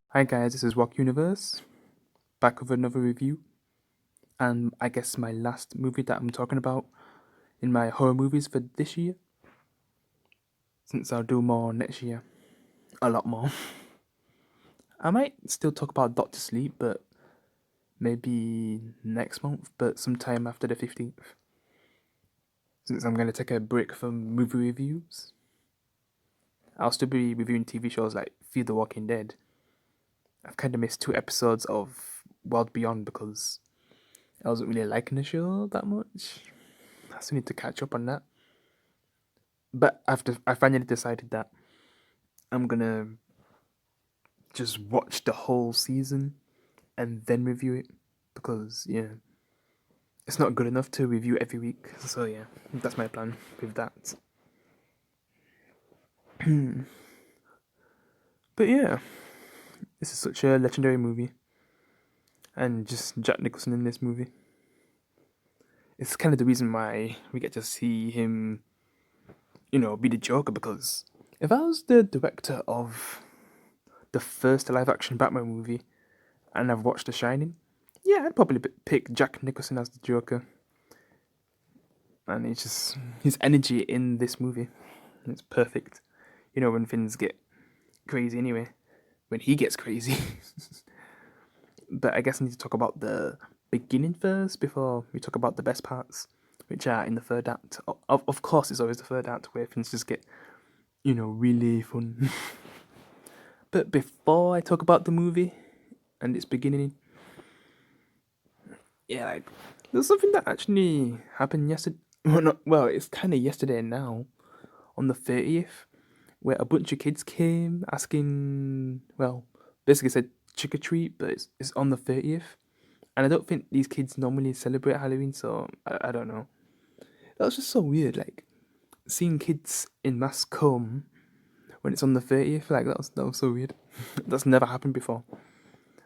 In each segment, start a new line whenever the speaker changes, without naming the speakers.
Hi guys, this is Rock Universe, back with another review, and I guess my last movie that I'm talking about in my horror movies for this year, since I'll do more next year, a lot more. I might still talk about Doctor Sleep, but maybe next month, but sometime after the 15th, since I'm going to take a break from movie reviews. I'll still be reviewing TV shows like Fear the Walking Dead. I've kind of missed 2 episodes of World Beyond because I wasn't really liking the show that much. I still need to catch up on that. But I finally decided that I'm gonna just watch the whole season and then review it because it's not good enough to review every week. So yeah, that's my plan with that. But yeah, this is such a legendary movie, and just Jack Nicholson in this movie. It's kind of the reason why we get to see him, be the Joker. Because if I was the director of the first live action Batman movie and I've watched The Shining, yeah, I'd probably pick Jack Nicholson as the Joker. And it's just his energy in this movie, it's perfect. When things get crazy anyway, when he gets crazy. But I guess I need to talk about the beginning first before we talk about the best parts, which are in the third act. Of course, it's always the third act where things just get, really fun. But before I talk about the movie and its beginning, there's something that actually happened yesterday. It's kind of yesterday now, on the 30th, where a bunch of kids came asking, basically said trick or treat, but it's on the 30th. And I don't think these kids normally celebrate Halloween, so I don't know. That was just so weird, seeing kids in mass come when it's on the 30th, that was so weird. That's never happened before.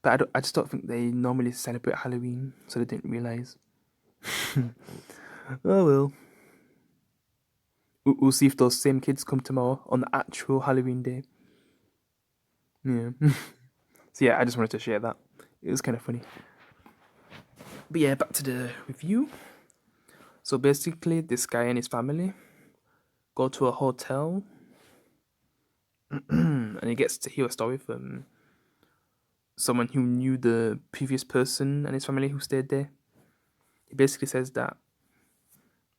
But I just don't think they normally celebrate Halloween, so they didn't realise. Oh well. We'll see if those same kids come tomorrow on the actual Halloween day. Yeah. So yeah, I just wanted to share that. It was kind of funny. But yeah, back to the review. So basically, this guy and his family go to a hotel and he gets to hear a story from someone who knew the previous person and his family who stayed there. He basically says that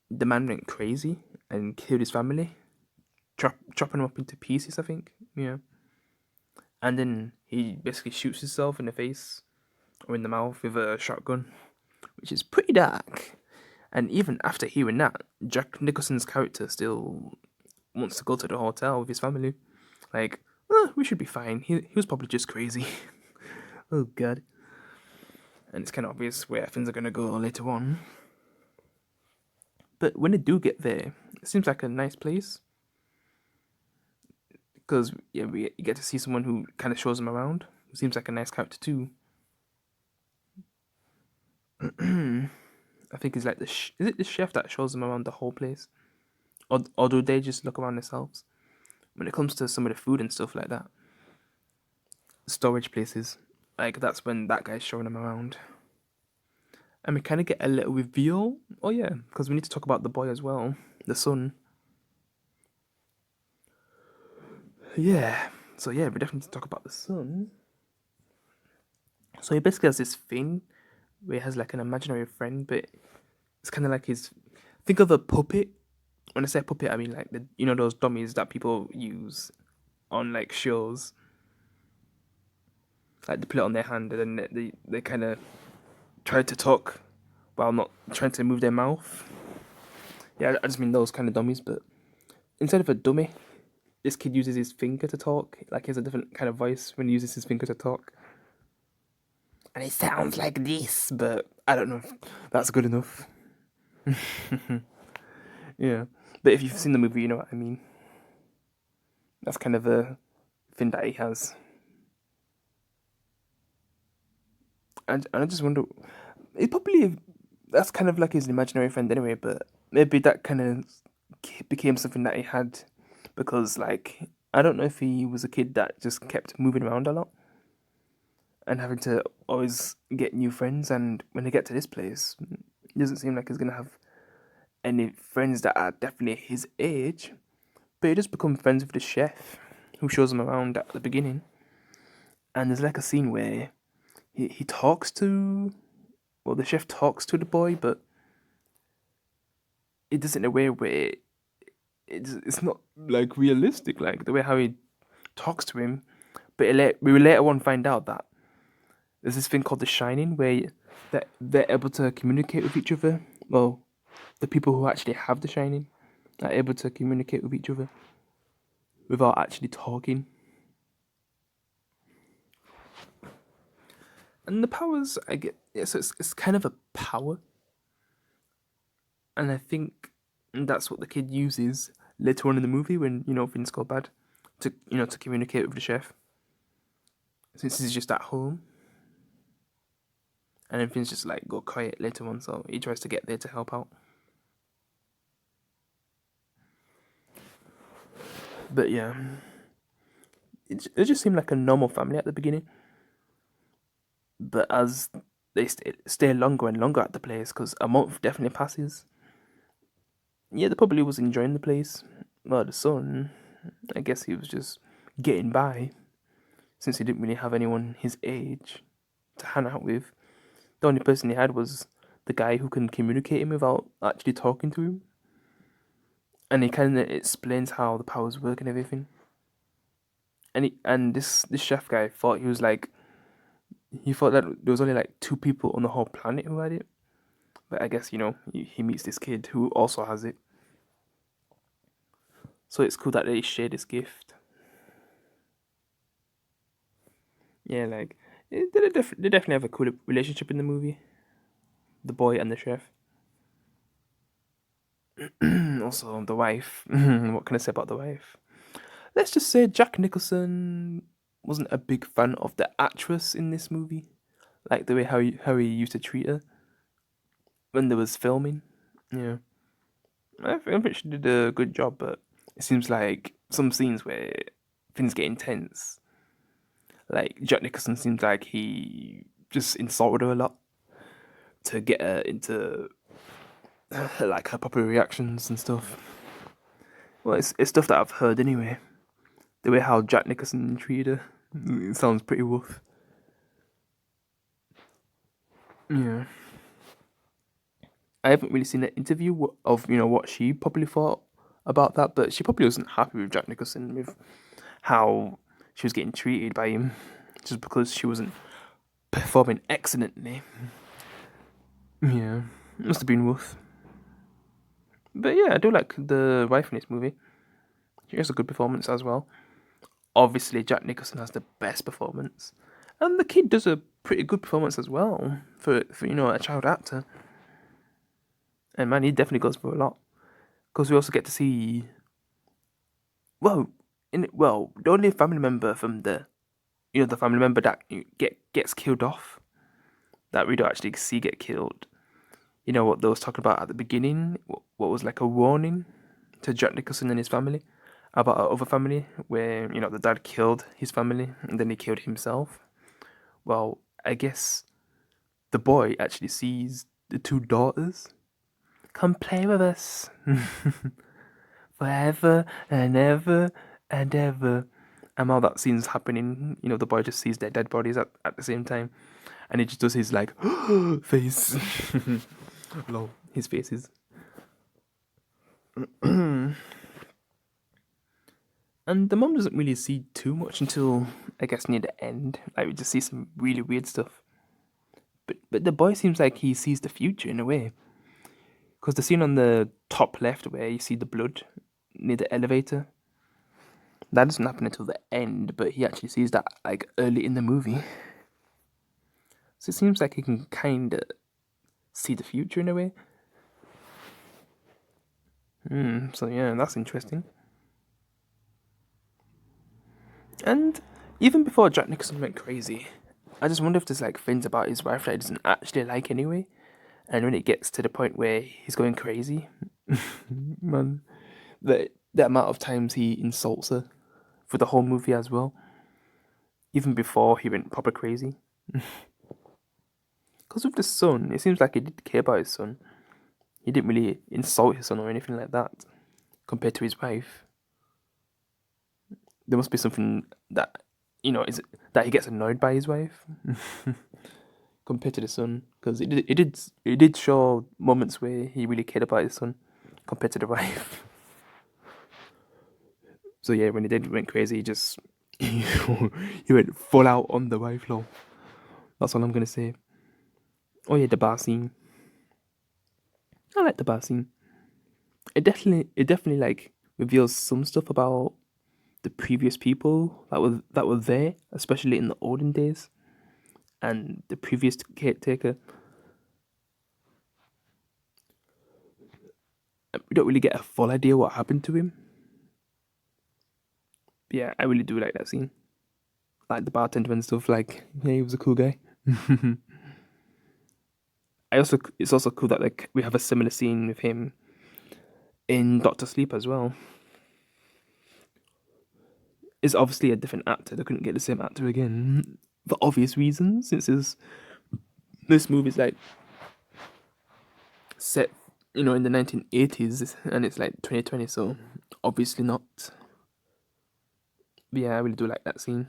the man went crazy and killed his family, chopping them up into pieces, I think. Yeah. And then he basically shoots himself in the face or in the mouth with a shotgun, which is pretty dark. And even after hearing that, Jack Nicholson's character still wants to go to the hotel with his family. We should be fine. He was probably just crazy. Oh, God. And it's kind of obvious where things are going to go later on. But when they do get there, it seems like a nice place. Because you get to see someone who kind of shows them around. Who seems like a nice character too. I think he's like is it the chef that shows them around the whole place? Or do they just look around themselves? When it comes to some of the food and stuff like that. Storage places. That's when that guy's showing them around. And we kind of get a little reveal. Oh yeah, because we need to talk about the boy as well. The son. Yeah. So yeah, we definitely need to talk about the son. So he basically has this thing where he has an imaginary friend, but it's kind of like his. Think of a puppet. When I say puppet, I mean those dummies that people use on shows. They put it on their hand and then they kind of try to talk while not trying to move their mouth. Yeah, I just mean those kind of dummies, but instead of a dummy, this kid uses his finger to talk. He has a different kind of voice when he uses his finger to talk. And it sounds like this, but I don't know if that's good enough. Yeah. But if you've seen the movie, you know what I mean. That's kind of a thing that he has. And I just wonder, that's kind of like his imaginary friend anyway, but maybe that kind of became something that he had because, like, I don't know if he was a kid that just kept moving around a lot and having to always get new friends. And when they get to this place, it doesn't seem like he's gonna have any friends that are definitely his age. But he just becomes friends with the chef, who shows him around at the beginning. And there's like a scene where he talks to, well, the chef talks to the boy, but it does it in a way where it's not like realistic, like the way how he talks to him. But we will later on find out that there's this thing called the Shining, where they're able to communicate with each other. Well, the people who actually have the Shining are able to communicate with each other without actually talking. And the powers, I get, yeah, so it's kind of a power, and I think that's what the kid uses later on in the movie when things go bad, to communicate with the chef. Since he's just at home, and then things just like go quiet later on, so he tries to get there to help out. But yeah, it just seemed like a normal family at the beginning, but as they stay longer and longer at the place, because a month definitely passes. Yeah, they probably was enjoying the place. Well, the son, I guess he was just getting by, since he didn't really have anyone his age to hang out with. The only person he had was the guy who can communicate him without actually talking to him. And he kind of explains how the powers work and everything. And this chef guy thought he thought that there was only like two people on the whole planet who had it. But I guess he meets this kid who also has it. So it's cool that they share this gift. Yeah, like they definitely have a cool relationship in the movie. The boy and the chef. Also, the wife. What can I say about the wife? Let's just say Jack Nicholson wasn't a big fan of the actress in this movie, like the way how he used to treat her when there was filming. Yeah, I think she did a good job, but it seems like some scenes where things get intense. Like Jack Nicholson seems like he just insulted her a lot to get her into like her proper reactions and stuff. Well, it's stuff that I've heard anyway. The way how Jack Nicholson treated her, it sounds pretty rough. Yeah, I haven't really seen an interview of what she probably thought about that, but she probably wasn't happy with Jack Nicholson with how she was getting treated by him, just because she wasn't performing excellently. Yeah, must have been rough. But yeah, I do like the wife in this movie. She has a good performance as well. Obviously, Jack Nicholson has the best performance, and the kid does a pretty good performance as well for a child actor. And man, he definitely goes for a lot because we also get to see, well, the only family member from the family member that gets killed off, that we don't actually see get killed. You know what they was talking about at the beginning? What was like a warning to Jack Nicholson and his family about our other family, where the dad killed his family and then he killed himself. Well, I guess the boy actually sees the two daughters. Come play with us forever and ever and ever. And while that scene's happening, the boy just sees their dead bodies at the same time, and he just does his like face. Lol, his faces. And the mom doesn't really see too much until I guess near the end. Like we just see some really weird stuff. But the boy seems like he sees the future in a way. Because the scene on the top left where you see the blood near the elevator, that doesn't happen until the end, but he actually sees that like early in the movie. So it seems like he can kind of see the future in a way. So yeah, that's interesting. And even before Jack Nicholson went crazy, I just wonder if there's like things about his wife that he doesn't actually like anyway. And when it gets to the point where he's going crazy, man, the amount of times he insults her for the whole movie as well, even before he went proper crazy. Because with the son, it seems like he did care about his son. He didn't really insult his son or anything like that compared to his wife. There must be something that is that he gets annoyed by his wife compared to the son, because it did show moments where he really cared about his son compared to the wife. So yeah, when he did went crazy, he just he went full out on the wife, lol. That's all I'm gonna say. Oh yeah, the bar scene. I like the bar scene. It definitely like reveals some stuff about the previous people that were there, especially in the olden days, and the previous caretaker. We don't really get a full idea what happened to him. But yeah, I really do like that scene. Like the bartender and stuff. Like, yeah, he was a cool guy. It's also cool that like we have a similar scene with him in Doctor Sleep as well. It's obviously a different actor. They couldn't get the same actor again for obvious reasons. Since this movie's like set, in the 1980s, and it's like 2020, so obviously not. But yeah, I really do like that scene.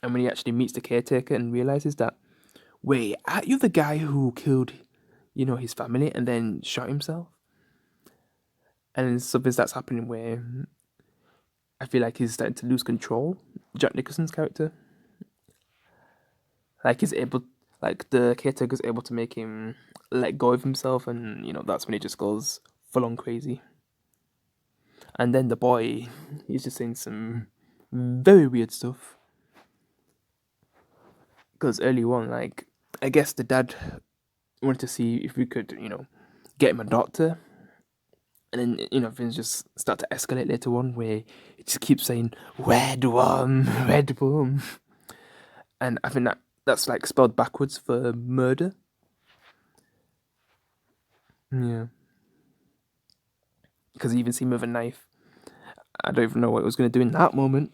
And when he actually meets the caretaker and realizes that, wait, aren't you the guy who killed, his family and then shot himself? And then something starts happening where I feel like he's starting to lose control. Jack Nicholson's character, like the caretaker's able to make him let go of himself, and that's when he just goes full on crazy. And then the boy, he's just saying some very weird stuff. Because early on, like, I guess the dad wanted to see if we could, get him a doctor. And then, things just start to escalate later on, where he just keeps saying, red worm, red worm. And I think that's like spelled backwards for murder. Yeah. Because he even seen him with a knife. I don't even know what he was going to do in that moment.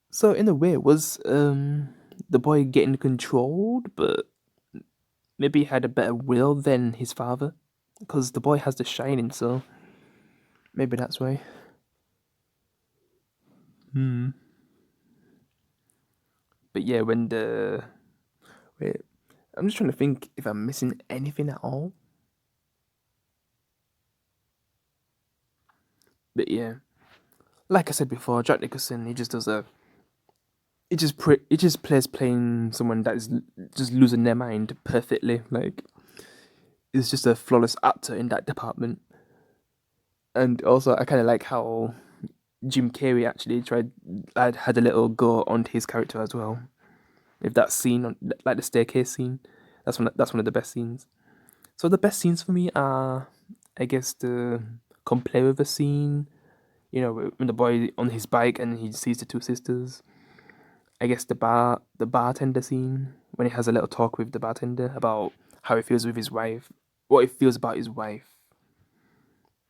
So, in a way, it was the boy getting controlled, but maybe he had a better will than his father. Because the boy has the shining, so maybe that's why. But yeah, wait, I'm just trying to think if I'm missing anything at all. But yeah, like I said before, Jack Nicholson, he just does a. He just plays playing someone that is just losing their mind perfectly. Like, he's just a flawless actor in that department. And also, I kind of like how Jim Carrey actually had a little go onto his character as well. If that scene, like the staircase scene, that's one of the best scenes. So the best scenes for me are, I guess, the come play with a scene. When the boy on his bike and he sees the two sisters. I guess the bartender scene when he has a little talk with the bartender about how he feels with his wife, what he feels about his wife,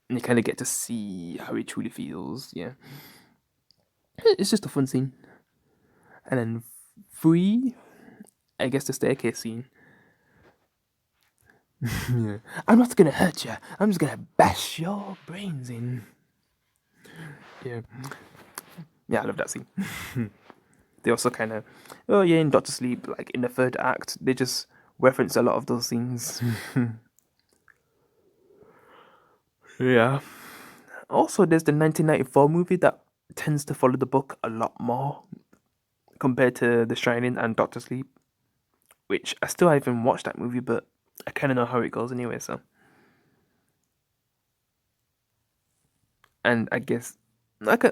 and you kind of get to see how he truly feels. Yeah, it's just a fun scene. And then three, I guess the staircase scene. Yeah. I'm not gonna hurt you. I'm just gonna bash your brains in. Yeah, yeah, I love that scene. They also kind of, oh yeah, in Doctor Sleep, like in the third act, they just reference a lot of those scenes. Yeah. Also, there's the 1994 movie that tends to follow the book a lot more compared to The Shining and Doctor Sleep, which I still haven't watched that movie, but I kind of know how it goes anyway, so. And I guess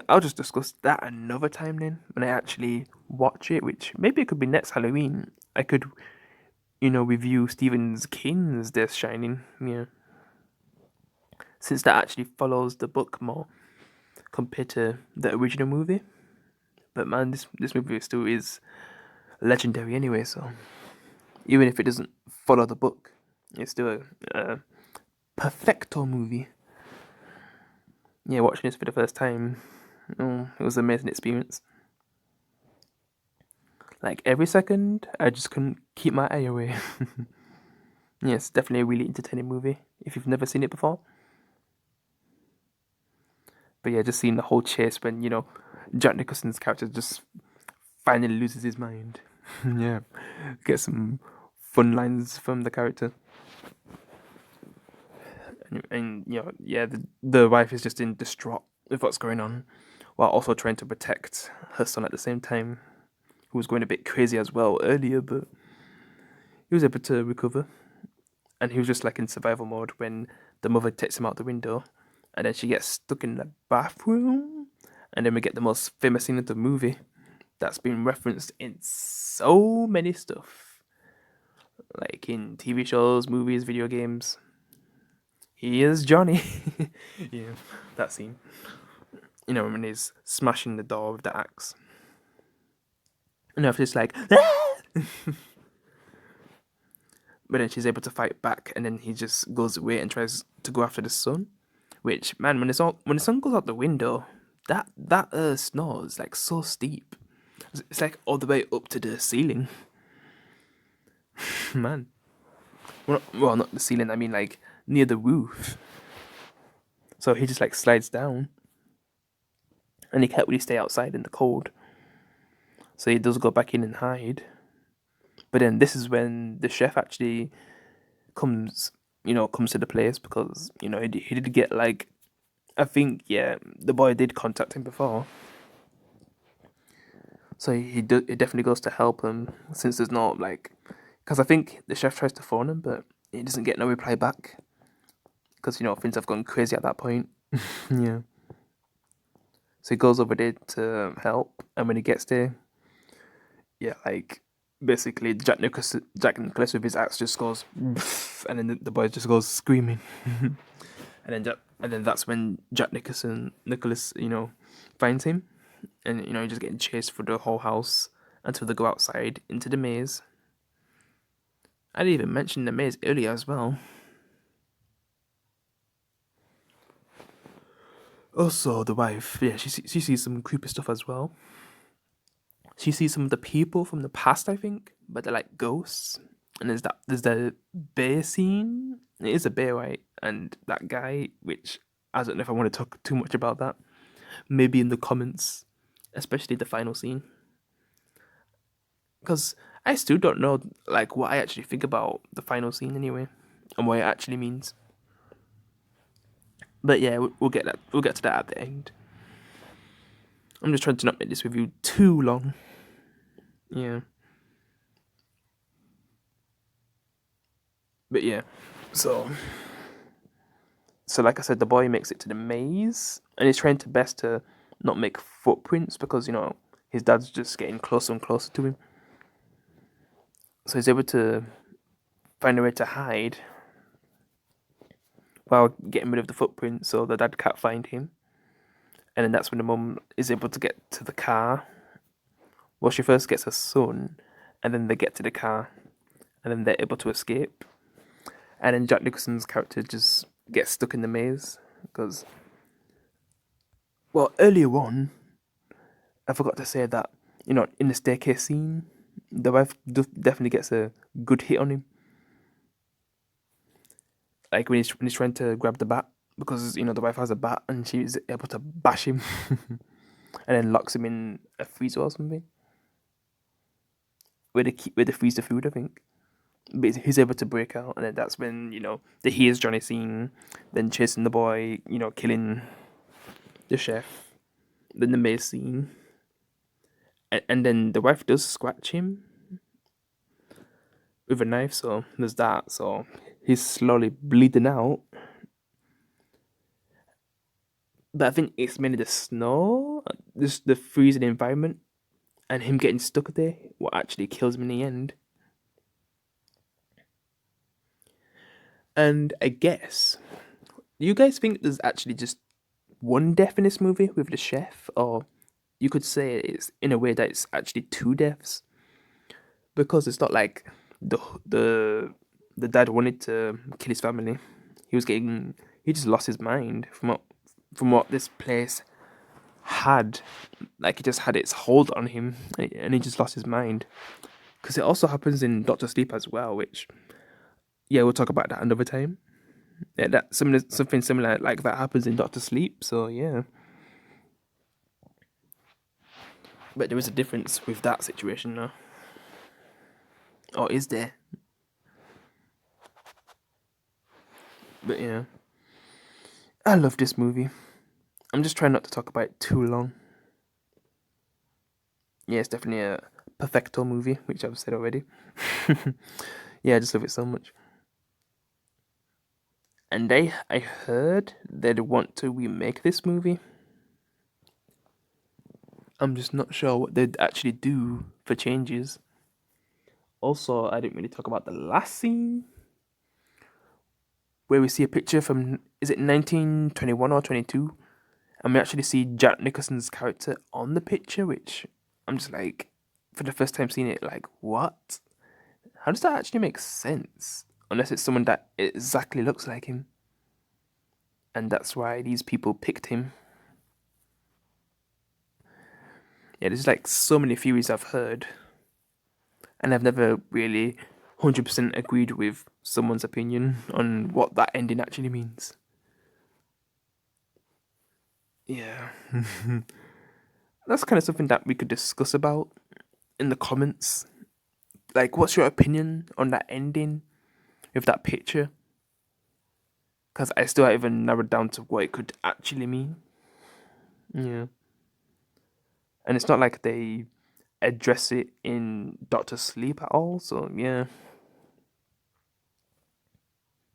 I'll just discuss that another time then when I actually watch it, which maybe it could be next Halloween. I could, review Stephen King's The Shining, yeah. Since that actually follows the book more compared to the original movie. But man, this movie still is legendary anyway, so even if it doesn't follow the book, it's still a perfecto movie. yeah, watching this for the first time, it was an amazing experience. Like every second, I just couldn't keep my eye away. Yeah, it's definitely a really entertaining movie if you've never seen it before. But yeah, just seeing the whole chase when Jack Nicholson's character just finally loses his mind. Yeah, get some fun lines from the character, and yeah, the wife is just in distraught with what's going on, while also trying to protect her son at the same time, who was going a bit crazy as well earlier, but he was able to recover, and he was just like in survival mode when the mother takes him out the window, and then she gets stuck in the bathroom, and then we get the most famous scene of the movie that's been referenced in so many stuff, like in TV shows, movies, video games. He is Johnny. Yeah, that scene. When he's smashing the door with the axe. If it's like, "Ah!" But then she's able to fight back, and then he just goes away and tries to go after the sun. Which, man, when the sun goes out the window, that snow is like so steep. It's like all the way up to the ceiling. Man. Well, not the ceiling, I mean like near the roof. So he just like slides down. And he can't really stay outside in the cold. So he does go back in and hide. But then this is when the chef actually comes to the place, because he did get like, I think, yeah, the boy did contact him before. So he definitely goes to help him, since there's no like, because I think the chef tries to phone him, but he doesn't get no reply back, because things have gone crazy at that point. Yeah. So he goes over there to help, and when he gets there, yeah, like basically Jack Nicholas with his axe just goes, and then the boy just goes screaming, and then that's when Nicholas finds him, and he's just getting chased through the whole house until they go outside into the maze. I didn't even mention the maze earlier as well. Also, the wife, yeah, she sees some creepy stuff as well. She sees some of the people from the past, I think, but they're like ghosts. And there's the bear scene. It is a bear, right? And that guy, which I don't know if I want to talk too much about that. Maybe in the comments, especially the final scene, because I still don't know like what I actually think about the final scene anyway, and what it actually means. But yeah, we'll get that. We'll get to that at the end. I'm just trying to not make this review too long. Yeah. But yeah, so like I said, the boy makes it to the maze, and he's trying to best to not make footprints, because his dad's just getting closer and closer to him. So he's able to find a way to hide while getting rid of the footprints, so the dad can't find him. And then that's when the mum is able to get to the car. Well, she first gets her son, and then they get to the car, and then they're able to escape. And then Jack Nicholson's character just gets stuck in the maze, because, well, earlier on, I forgot to say that, in the staircase scene, the wife definitely gets a good hit on him. Like when he's trying to grab the bat, because the wife has a bat and she's able to bash him, and then locks him in a freezer or something, where they freeze the food, I think. But he's able to break out, and then that's when the here's Johnny scene, then chasing the boy, killing the chef, then the maze scene, and then the wife does scratch him with a knife, so there's that. So he's slowly bleeding out. But I think it's mainly the snow, just the freezing environment, and him getting stuck there, what actually kills him in the end. And I guess, do you guys think there's actually just one death in this movie with the chef, or you could say it's in a way that it's actually two deaths? Because it's not like the the the dad wanted to kill his family. He just lost his mind from what this place had. Like, it just had its hold on him, and he just lost his mind. Because it also happens in Doctor Sleep as well, which, yeah, we'll talk about that another time. Yeah, something similar like that happens in Doctor Sleep. So yeah, but there is a difference with that situation now. Or is there? But yeah, I love this movie. I'm just trying not to talk about it too long. Yeah, it's definitely a perfecto movie, which I've said already. Yeah, I just love it so much. And I heard they'd want to remake this movie. I'm just not sure what they'd actually do for changes. Also, I didn't really talk about the last scene where we see a picture from, is it 1921 or 22? And we actually see Jack Nicholson's character on the picture, which I'm just like, for the first time seeing it, like, what? How does that actually make sense? Unless it's someone that exactly looks like him. And that's why these people picked him. Yeah, there's like so many theories I've heard. And I've never really 100% agreed with someone's opinion on what that ending actually means. Yeah. That's kind of something that we could discuss about in the comments. Like, what's your opinion on that ending with that picture? Because I still haven't even narrowed down to what it could actually mean. Yeah. And it's not like they address it in Doctor Sleep at all, so yeah.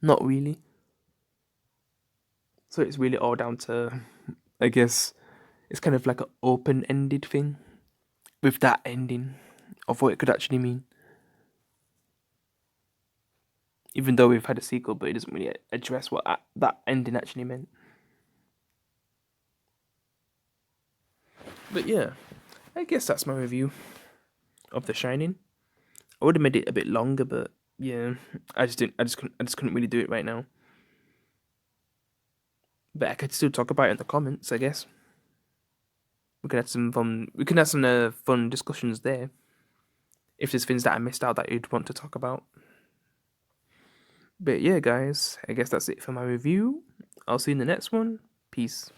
Not really. So it's really all down to, I guess, it's kind of like an open-ended thing with that ending of what it could actually mean. Even though we've had a sequel, but it doesn't really address what that ending actually meant. But yeah, I guess that's my review of The Shining. I would have made it a bit longer, but yeah, I just couldn't really do it right now. But I could still talk about it in the comments, I guess. We could have some fun. We could have some fun discussions there. If there's things that I missed out that you'd want to talk about. But yeah, guys, I guess that's it for my review. I'll see you in the next one. Peace.